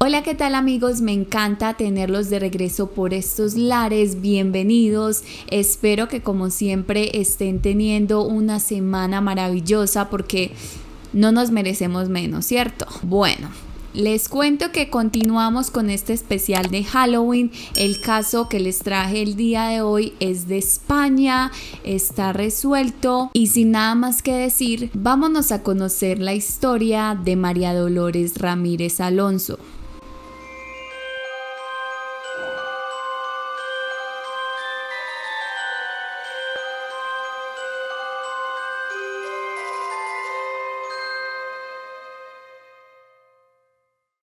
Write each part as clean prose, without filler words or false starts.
Hola, ¿qué tal amigos? Me encanta tenerlos de regreso por estos lares, bienvenidos. Espero que como siempre estén teniendo una semana maravillosa porque no nos merecemos menos, ¿cierto? Bueno. Les cuento que continuamos con este especial de Halloween. El caso que les traje el día de hoy es de España, está resuelto y sin nada más que decir, vámonos a conocer la historia de María Dolores Ramírez Alonso.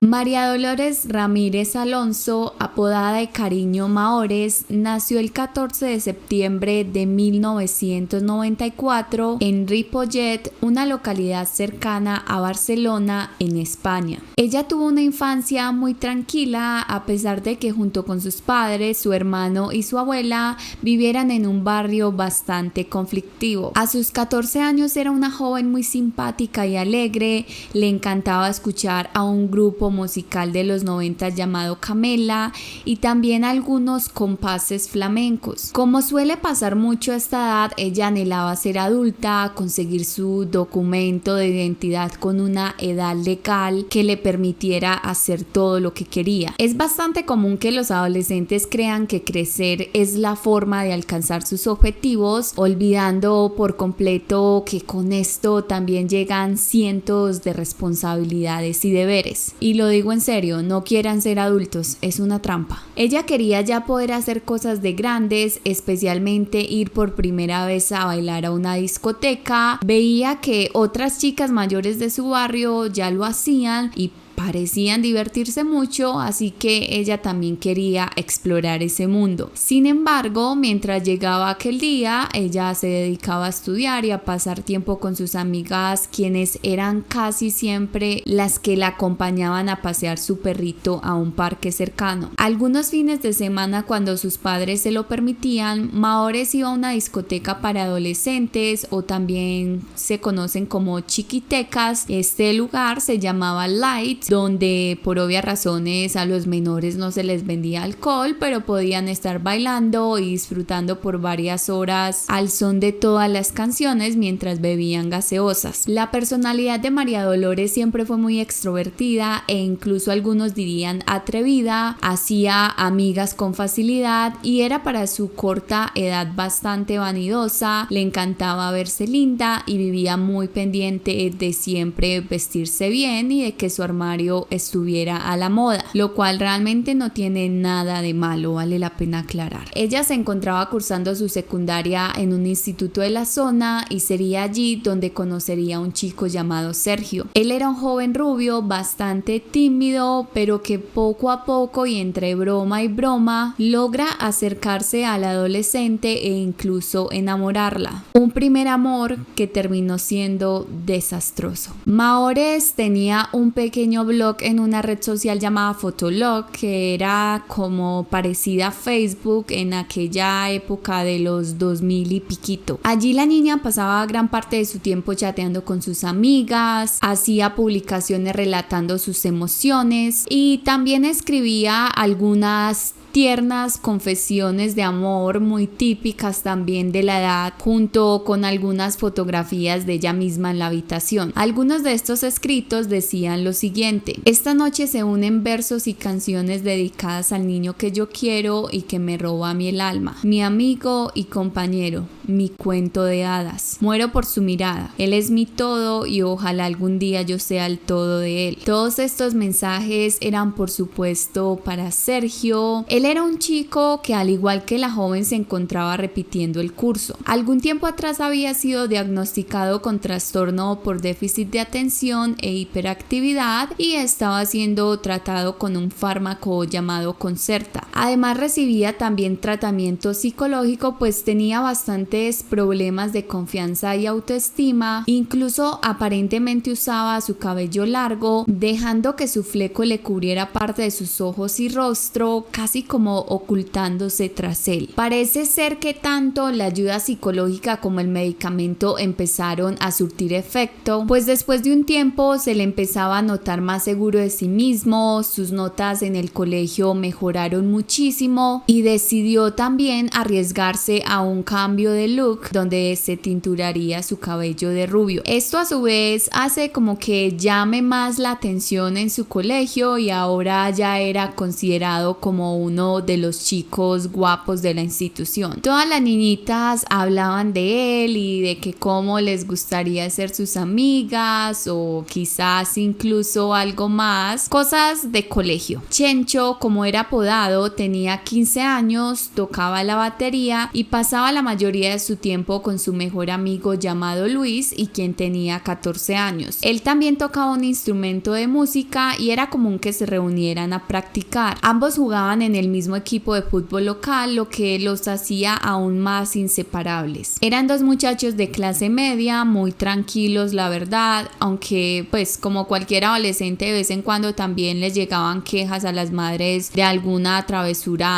María Dolores Ramírez Alonso, apodada de cariño Maores, nació el 14 de septiembre de 1994 en Ripollet, una localidad cercana a Barcelona, en España. Ella tuvo una infancia muy tranquila, a pesar de que junto con sus padres, su hermano y su abuela vivieran en un barrio bastante conflictivo. A sus 14 años era una joven muy simpática y alegre, le encantaba escuchar a un grupo musical de los 90 llamado Camela y también algunos compases flamencos. Como suele pasar mucho a esta edad, ella anhelaba ser adulta, conseguir su documento de identidad con una edad legal que le permitiera hacer todo lo que quería. Es bastante común que los adolescentes crean que crecer es la forma de alcanzar sus objetivos, olvidando por completo que con esto también llegan cientos de responsabilidades y deberes. Y lo digo en serio, no quieran ser adultos, es una trampa. Ella quería ya poder hacer cosas de grandes, especialmente ir por primera vez a bailar a una discoteca. Veía que otras chicas mayores de su barrio ya lo hacían y parecían divertirse mucho, así que ella también quería explorar ese mundo. Sin embargo, mientras llegaba aquel día, ella se dedicaba a estudiar y a pasar tiempo con sus amigas, quienes eran casi siempre las que la acompañaban a pasear su perrito a un parque cercano. Algunos fines de semana, cuando sus padres se lo permitían, Maores iba a una discoteca para adolescentes, o también se conocen como chiquitecas. Este lugar se llamaba Light, donde por obvias razones a los menores no se les vendía alcohol, pero podían estar bailando y disfrutando por varias horas al son de todas las canciones mientras bebían gaseosas. La personalidad de María Dolores siempre fue muy extrovertida e incluso algunos dirían atrevida, hacía amigas con facilidad y era para su corta edad bastante vanidosa, le encantaba verse linda y vivía muy pendiente de siempre vestirse bien y de que su armario estuviera a la moda, lo cual realmente no tiene nada de malo, vale la pena aclarar. Ella se encontraba cursando su secundaria en un instituto de la zona y sería allí donde conocería a un chico llamado Sergio. Él era un joven rubio bastante tímido, pero que poco a poco y entre broma y broma logra acercarse a la adolescente e incluso enamorarla. Un primer amor que terminó siendo desastroso. Maores tenía un pequeño blog en una red social llamada Fotolog, que era como parecida a Facebook en aquella época de los 2000 y piquito. Allí la niña pasaba gran parte de su tiempo chateando con sus amigas, hacía publicaciones relatando sus emociones y también escribía algunas tiernas confesiones de amor muy típicas también de la edad, junto con algunas fotografías de ella misma en la habitación. Algunos de estos escritos decían lo siguiente: esta noche se unen versos y canciones dedicadas al niño que yo quiero y que me roba a mí el alma, mi amigo y compañero, mi cuento de hadas. Muero por su mirada, él es mi todo y ojalá algún día yo sea el todo de él. Todos estos mensajes eran por supuesto para Sergio. Él era un chico que, al igual que la joven, se encontraba repitiendo el curso. Algún tiempo atrás había sido diagnosticado con trastorno por déficit de atención e hiperactividad y estaba siendo tratado con un fármaco llamado Concerta. Además recibía también tratamiento psicológico, pues tenía bastantes problemas de confianza y autoestima. Incluso aparentemente usaba su cabello largo, dejando que su fleco le cubriera parte de sus ojos y rostro, casi como ocultándose tras él. Parece ser que tanto la ayuda psicológica como el medicamento empezaron a surtir efecto, pues después de un tiempo se le empezaba a notar más seguro de sí mismo, sus notas en el colegio mejoraron muchísimo y decidió también arriesgarse a un cambio de look donde se tinturaría su cabello de rubio. Esto a su vez hace como que llame más la atención en su colegio y ahora ya era considerado como uno de los chicos guapos de la institución. Todas las niñitas hablaban de él y de que cómo les gustaría ser sus amigas o quizás incluso algo más, cosas de colegio. Chencho, como era apodado, tenía 15 años, tocaba la batería y pasaba la mayoría de su tiempo con su mejor amigo llamado Luis, y quien tenía 14 años. Él también tocaba un instrumento de música y era común que se reunieran a practicar. Ambos jugaban en el mismo equipo de fútbol local, lo que los hacía aún más inseparables. Eran dos muchachos de clase media, muy tranquilos la verdad, aunque pues como cualquier adolescente de vez en cuando también les llegaban quejas a las madres de alguna travesura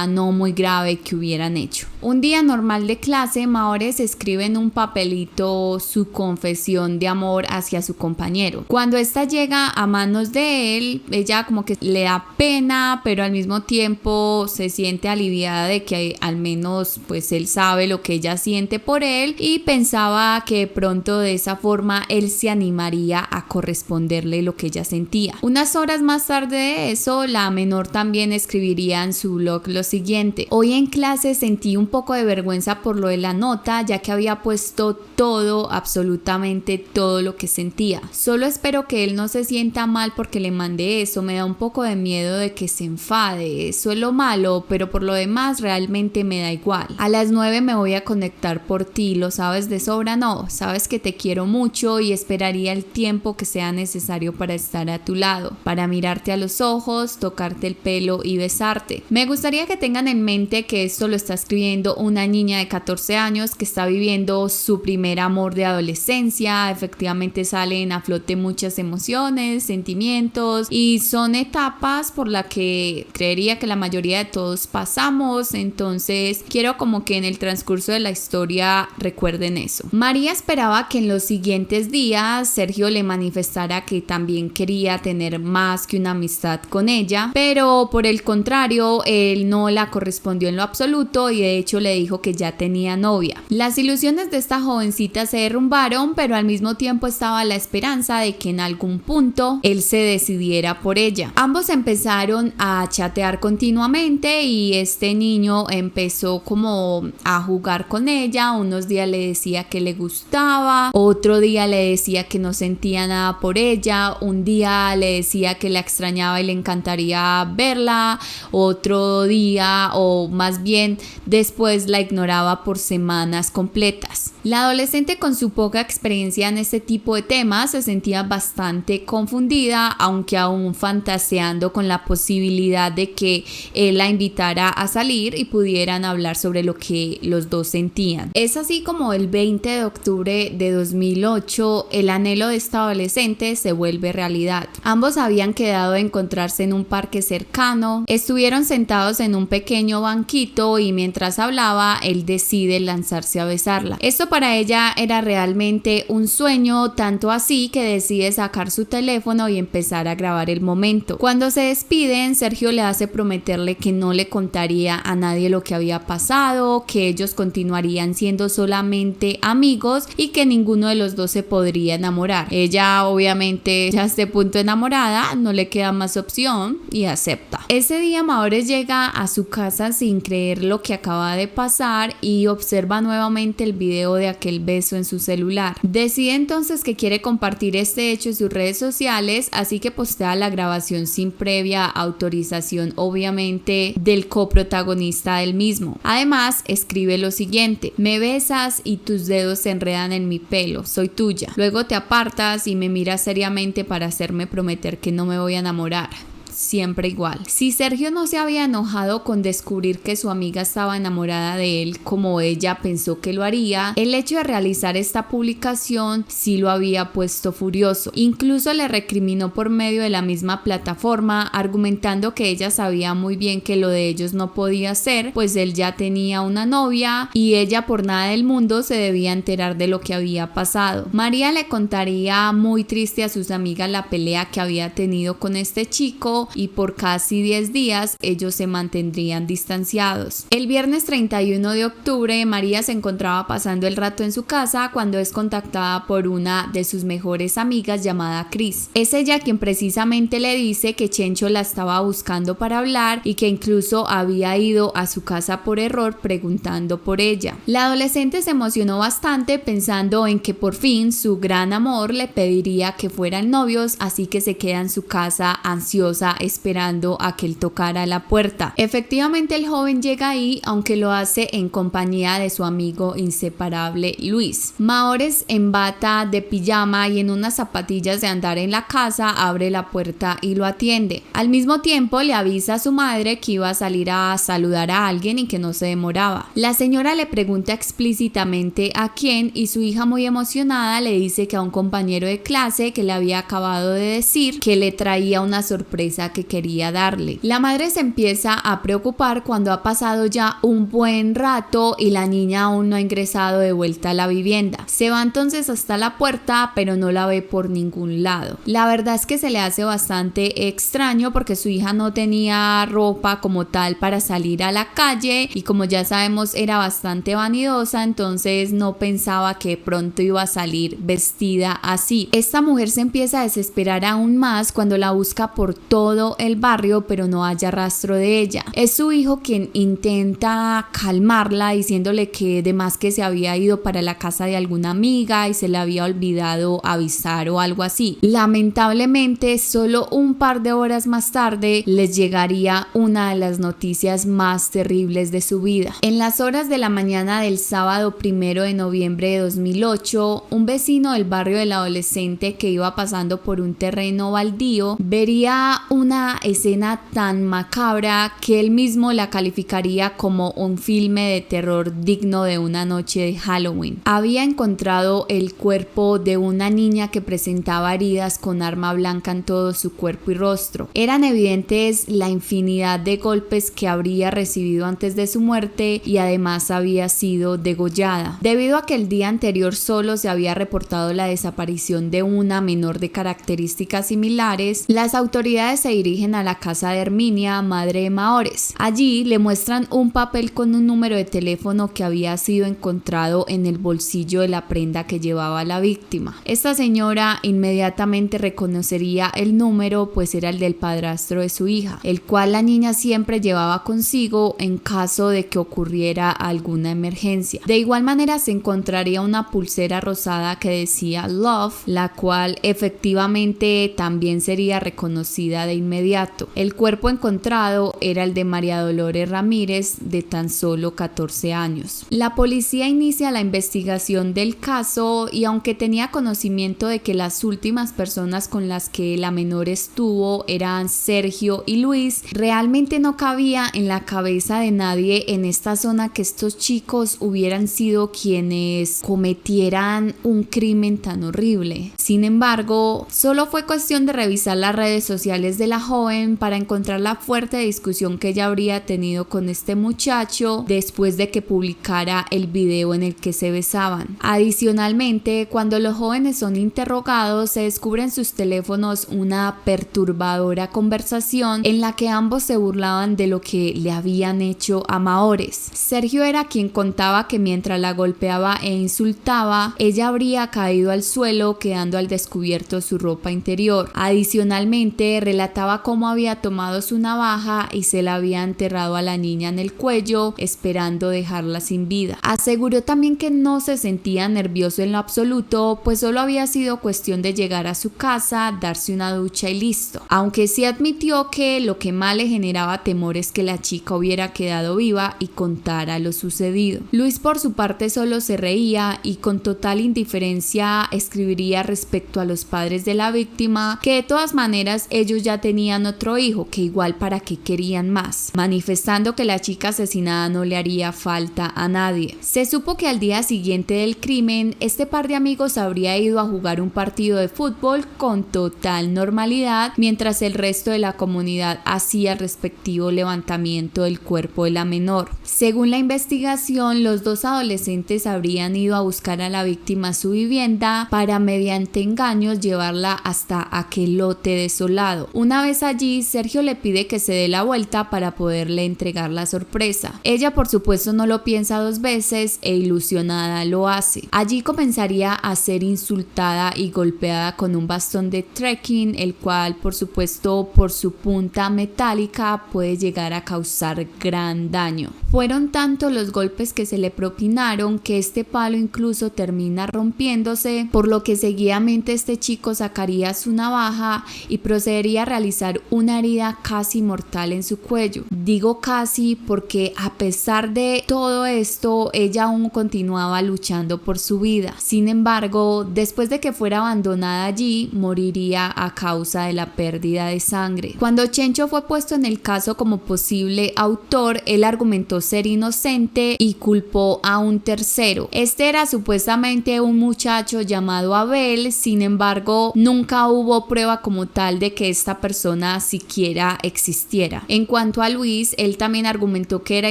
no muy grave que hubieran hecho. Un día normal de clase, Maores escribe en un papelito su confesión de amor hacia su compañero. Cuando esta llega a manos de él, ella como que le da pena, pero al mismo tiempo se siente aliviada de que al menos pues él sabe lo que ella siente por él, y pensaba que pronto de esa forma él se animaría a corresponderle lo que ella sentía. Unas horas más tarde de eso, la menor también escribiría en su blog lo siguiente: hoy en clase sentí un poco de vergüenza por lo de la nota, ya que había puesto todo, absolutamente todo lo que sentía. Solo espero que él no se sienta mal porque le mandé eso, me da un poco de miedo de que se enfade, eso es lo malo, pero por lo demás realmente me da igual. A las 9 me voy a conectar por ti, ¿lo sabes de sobra? No, sabes que te quiero mucho y esperaría el tiempo que sea necesario para estar a tu lado, para mirarte a los ojos, tocarte el pelo y besarte. Me gustaría que tengan en mente que esto lo está escribiendo una niña de 14 años que está viviendo su primer amor de adolescencia. Efectivamente salen a flote muchas emociones, sentimientos, y son etapas por las que creería que la mayoría de todos pasamos. Entonces quiero como que en el transcurso de la historia recuerden eso. María esperaba que en los siguientes días Sergio le manifestara que también quería tener más que una amistad con ella, pero por el contrario él no la correspondió en lo absoluto y de hecho le dijo que ya tenía novia. Las ilusiones de esta jovencita se derrumbaron, pero al mismo tiempo estaba la esperanza de que en algún punto él se decidiera por ella. Ambos empezaron a chatear continuamente y este niño empezó como a jugar con ella. Unos días le decía que le gustaba, otro día le decía que no sentía nada por ella, un día le decía que la extrañaba y le encantaría verla, otro día, o más bien después, la ignoraba por semanas completas. La adolescente, con su poca experiencia en este tipo de temas, se sentía bastante confundida, aunque aún fantaseando con la posibilidad de que él la invitara a salir y pudieran hablar sobre lo que los dos sentían. Es así como el 20 de octubre de 2008 el anhelo de esta adolescente se vuelve realidad. Ambos habían quedado a encontrarse en un parque cercano, estuvieron sentados en un pequeño banquito y mientras hablaba él decide lanzarse a besarla. Esto para ella era realmente un sueño, tanto así que decide sacar su teléfono y empezar a grabar el momento. Cuando se despiden, Sergio le hace prometerle que no le contaría a nadie lo que había pasado, que ellos continuarían siendo solamente amigos y que ninguno de los dos se podría enamorar. Ella obviamente ya a este punto enamorada, no le queda más opción y acepta. Ese día Maores llega a su casa sin creer lo que acaba de pasar y observa nuevamente el video de aquel beso en su celular. Decide entonces que quiere compartir este hecho en sus redes sociales, así que postea la grabación sin previa autorización, obviamente, del coprotagonista del mismo. Además, escribe lo siguiente: me besas y tus dedos se enredan en mi pelo, soy tuya. Luego te apartas y me miras seriamente para hacerme prometer que no me voy a enamorar. siempre igual. Si Sergio no se había enojado con descubrir que su amiga estaba enamorada de él como ella pensó que lo haría, el hecho de realizar esta publicación sí lo había puesto furioso. Incluso le recriminó por medio de la misma plataforma, argumentando que ella sabía muy bien que lo de ellos no podía ser, pues él ya tenía una novia y ella por nada del mundo se debía enterar de lo que había pasado. María le contaría muy triste a sus amigas la pelea que había tenido con este chico y por casi 10 días ellos se mantendrían distanciados. El viernes 31 de octubre, María se encontraba pasando el rato en su casa cuando es contactada por una de sus mejores amigas llamada Cris. Es ella quien precisamente le dice que Chencho la estaba buscando para hablar y que incluso había ido a su casa por error preguntando por ella. La adolescente se emocionó bastante pensando en que por fin su gran amor le pediría que fueran novios, así que se queda en su casa ansiosa esperando a que él tocara la puerta. Efectivamente el joven llega ahí, aunque lo hace en compañía de su amigo inseparable Luis. Mahores en bata de pijama y en unas zapatillas de andar en la casa abre la puerta y lo atiende. Al mismo tiempo le avisa a su madre que iba a salir a saludar a alguien y que no se demoraba. La señora le pregunta explícitamente a quién y su hija muy emocionada le dice que a un compañero de clase que le había acabado de decir que le traía una sorpresa que quería darle. La madre se empieza a preocupar cuando ha pasado ya un buen rato y la niña aún no ha ingresado de vuelta a la vivienda. Se va entonces hasta la puerta, pero no la ve por ningún lado. La verdad es que se le hace bastante extraño porque su hija no tenía ropa como tal para salir a la calle y como ya sabemos era bastante vanidosa, entonces no pensaba que pronto iba a salir vestida así. Esta mujer se empieza a desesperar aún más cuando la busca por todo el barrio pero no haya rastro de ella. Es su hijo quien intenta calmarla diciéndole que de más que se había ido para la casa de alguna amiga y se le había olvidado avisar o algo así. Lamentablemente solo un par de horas más tarde les llegaría una de las noticias más terribles de su vida. En las horas de la mañana del sábado 1 de noviembre de 2008, un vecino del barrio del adolescente que iba pasando por un terreno baldío vería una escena tan macabra que él mismo la calificaría como un filme de terror digno de una noche de Halloween. Había encontrado el cuerpo de una niña que presentaba heridas con arma blanca en todo su cuerpo y rostro. Eran evidentes la infinidad de golpes que habría recibido antes de su muerte y además había sido degollada. Debido a que el día anterior solo se había reportado la desaparición de una menor de características similares, las autoridades se dirigen a la casa de Herminia, madre de Mahores. Allí le muestran un papel con un número de teléfono que había sido encontrado en el bolsillo de la prenda que llevaba la víctima. Esta señora inmediatamente reconocería el número, pues era el del padrastro de su hija, el cual la niña siempre llevaba consigo en caso de que ocurriera alguna emergencia. De igual manera se encontraría una pulsera rosada que decía Love, la cual efectivamente también sería reconocida de inmediato. El cuerpo encontrado era el de María Dolores Ramírez, de tan solo 14 años. La policía inicia la investigación del caso y aunque tenía conocimiento de que las últimas personas con las que la menor estuvo eran Sergio y Luis, realmente no cabía en la cabeza de nadie en esta zona que estos chicos hubieran sido quienes cometieran un crimen tan horrible. Sin embargo, solo fue cuestión de revisar las redes sociales de la joven para encontrar la fuerte discusión que ella habría tenido con este muchacho después de que publicara el video en el que se besaban. Adicionalmente, cuando los jóvenes son interrogados, se descubre en sus teléfonos una perturbadora conversación en la que ambos se burlaban de lo que le habían hecho a Mahores. Sergio era quien contaba que mientras la golpeaba e insultaba, ella habría caído al suelo quedando al descubierto su ropa interior. Adicionalmente, relataba cómo había tomado su navaja y se la había enterrado a la niña en el cuello, esperando dejarla sin vida. Aseguró también que no se sentía nervioso en lo absoluto, pues solo había sido cuestión de llegar a su casa, darse una ducha y listo. Aunque sí admitió que lo que más le generaba temor es que la chica hubiera quedado viva y contara lo sucedido. Luis por su parte solo se reía y con total indiferencia escribiría respecto a los padres de la víctima que de todas maneras ellos ya tenían otro hijo, que igual para qué querían más, manifestando que la chica asesinada no le haría falta a nadie. Se supo que al día siguiente del crimen, este par de amigos habría ido a jugar un partido de fútbol con total normalidad, mientras el resto de la comunidad hacía el respectivo levantamiento del cuerpo de la menor. Según la investigación, los dos adolescentes habrían ido a buscar a la víctima a su vivienda para, mediante engaños, llevarla hasta aquel lote desolado. Una vez allí, Sergio le pide que se dé la vuelta para poderle entregar la sorpresa. Ella, por supuesto, no lo piensa dos veces e ilusionada lo hace. Allí comenzaría a ser insultada y golpeada con un bastón de trekking, el cual, por supuesto, por su punta metálica puede llegar a causar gran daño. Fueron tantos los golpes que se le propinaron que este palo incluso termina rompiéndose, por lo que seguidamente este chico sacaría su navaja y procedería a realizar una herida casi mortal en su cuello. Digo casi porque a pesar de todo esto, ella aún continuaba luchando por su vida. Sin embargo, después de que fuera abandonada allí, moriría a causa de la pérdida de sangre. Cuando Chencho fue puesto en el caso como posible autor, él argumentó ser inocente y culpó a un tercero. Este era supuestamente un muchacho llamado Abel, sin embargo, nunca hubo prueba como tal de que esta persona siquiera existiera. En cuanto a Luis, él también argumentó que era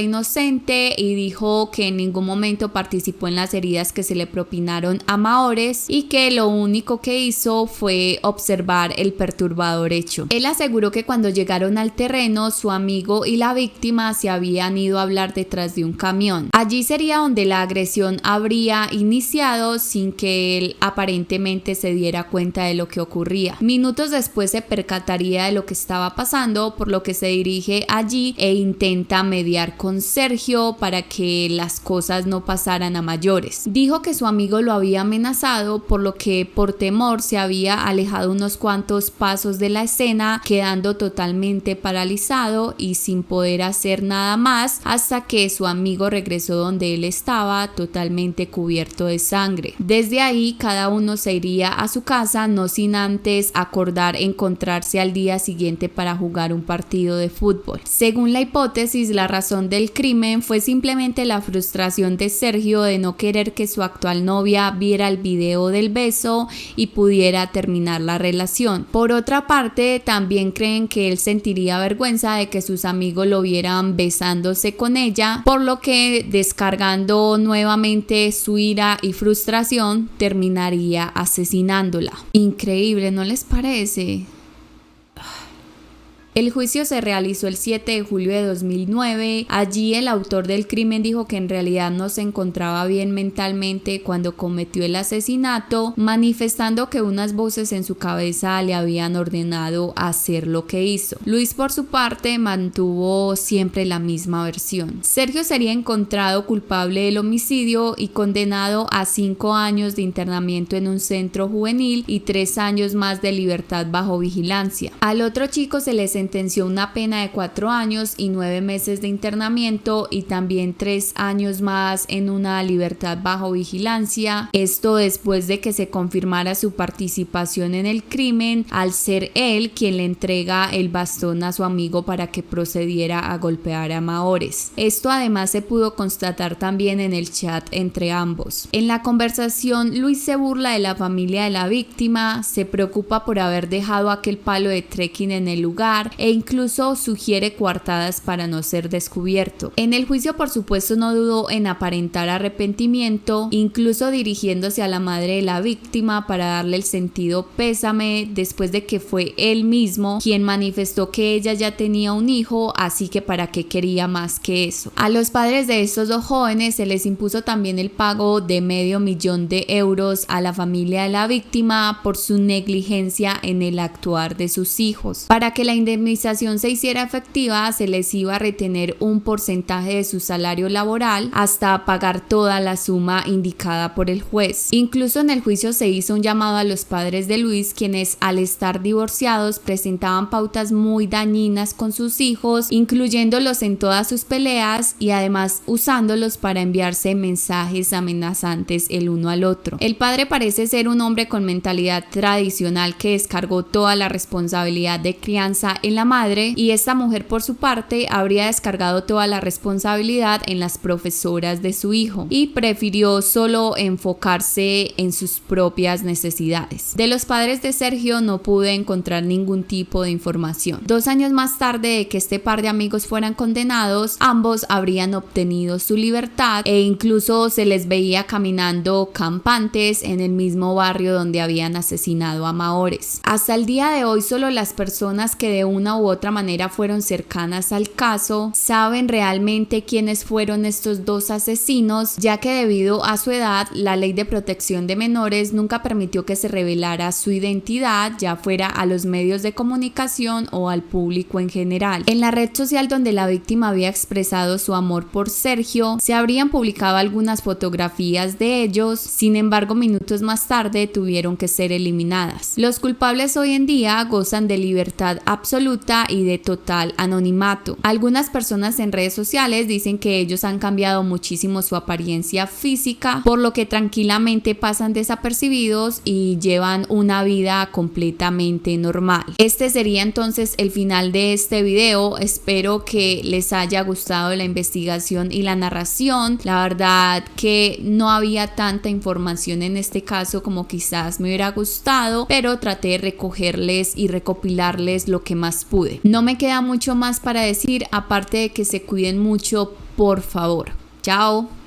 inocente y dijo que en ningún momento participó en las heridas que se le propinaron a Mahores y que lo único que hizo fue observar el perturbador hecho. Él aseguró que cuando llegaron al terreno, su amigo y la víctima se habían ido a hablar detrás de un camión. Allí sería donde la agresión habría iniciado sin que él aparentemente se diera cuenta de lo que ocurría. Minutos después se percataría de lo que estaba pasando, por lo que se dirige allí e intenta mediar con Sergio para que las cosas no pasaran a mayores. Dijo que su amigo lo había amenazado, por lo que por temor se había alejado unos cuantos pasos de la escena, quedando totalmente paralizado y sin poder hacer nada más hasta que su amigo regresó donde él estaba, totalmente cubierto de sangre. Desde ahí cada uno se iría a su casa, no sin antes acordar encontrarse al día siguiente para jugar un partido de fútbol. Según la hipótesis, la razón del crimen fue simplemente la frustración de Sergio de no querer que su actual novia viera el video del beso y pudiera terminar la relación. Por otra parte, también creen que él sentiría vergüenza de que sus amigos lo vieran besándose con ella, por lo que, descargando nuevamente su ira y frustración, terminaría asesinándola. Increíble, ¿no les parece? El juicio se realizó el 7 de julio de 2009. Allí el autor del crimen dijo que en realidad no se encontraba bien mentalmente cuando cometió el asesinato, manifestando que unas voces en su cabeza le habían ordenado hacer lo que hizo. Luis, por su parte, mantuvo siempre la misma versión. Sergio sería encontrado culpable del homicidio y condenado a 5 años de internamiento en un centro juvenil y 3 años más de libertad bajo vigilancia. Al otro chico se le sentenció una pena de 4 años y 9 meses de internamiento y también 3 años más en una libertad bajo vigilancia. Esto después de que se confirmara su participación en el crimen, al ser él quien le entrega el bastón a su amigo para que procediera a golpear a Mahores. Esto además se pudo constatar también en el chat entre ambos. En la conversación, Luis se burla de la familia de la víctima, se preocupa por haber dejado aquel palo de trekking en el lugar e incluso sugiere coartadas para no ser descubierto. En el juicio, por supuesto, no dudó en aparentar arrepentimiento, incluso dirigiéndose a la madre de la víctima para darle el sentido pésame después de que fue él mismo quien manifestó que ella ya tenía un hijo, así que para qué quería más que eso. A los padres de estos dos jóvenes se les impuso también el pago de $500,000 a la familia de la víctima por su negligencia en el actuar de sus hijos. Para que la indemnización indemnización se hiciera efectiva, se les iba a retener un porcentaje de su salario laboral hasta pagar toda la suma indicada por el juez. Incluso en el juicio se hizo un llamado a los padres de Luis, quienes al estar divorciados presentaban pautas muy dañinas con sus hijos, incluyéndolos en todas sus peleas y además usándolos para enviarse mensajes amenazantes el uno al otro. El padre parece ser un hombre con mentalidad tradicional que descargó toda la responsabilidad de crianza en la madre, y esta mujer por su parte habría descargado toda la responsabilidad en las profesoras de su hijo y prefirió solo enfocarse en sus propias necesidades. De los padres de Sergio no pude encontrar ningún tipo de información. 2 años más tarde de que este par de amigos fueran condenados, ambos habrían obtenido su libertad e incluso se les veía caminando campantes en el mismo barrio donde habían asesinado a Maores. Hasta el día de hoy, solo las personas que de una u otra manera fueron cercanas al caso saben realmente quiénes fueron estos 2 asesinos, ya que debido a su edad, la ley de protección de menores nunca permitió que se revelara su identidad, ya fuera a los medios de comunicación o al público en general. En la red social donde la víctima había expresado su amor por Sergio, se habrían publicado algunas fotografías de ellos, sin embargo, minutos más tarde tuvieron que ser eliminadas. Los culpables hoy en día gozan de libertad absoluta y de total anonimato. Algunas personas en redes sociales dicen que ellos han cambiado muchísimo su apariencia física, por lo que tranquilamente pasan desapercibidos y llevan una vida completamente normal. Este sería entonces el final de este video. Espero que les haya gustado la investigación y la narración. La verdad que no había tanta información en este caso como quizás me hubiera gustado, pero traté de recogerles y recopilarles lo que más pude. No me queda mucho más para decir, aparte de que se cuiden mucho, por favor. Chao.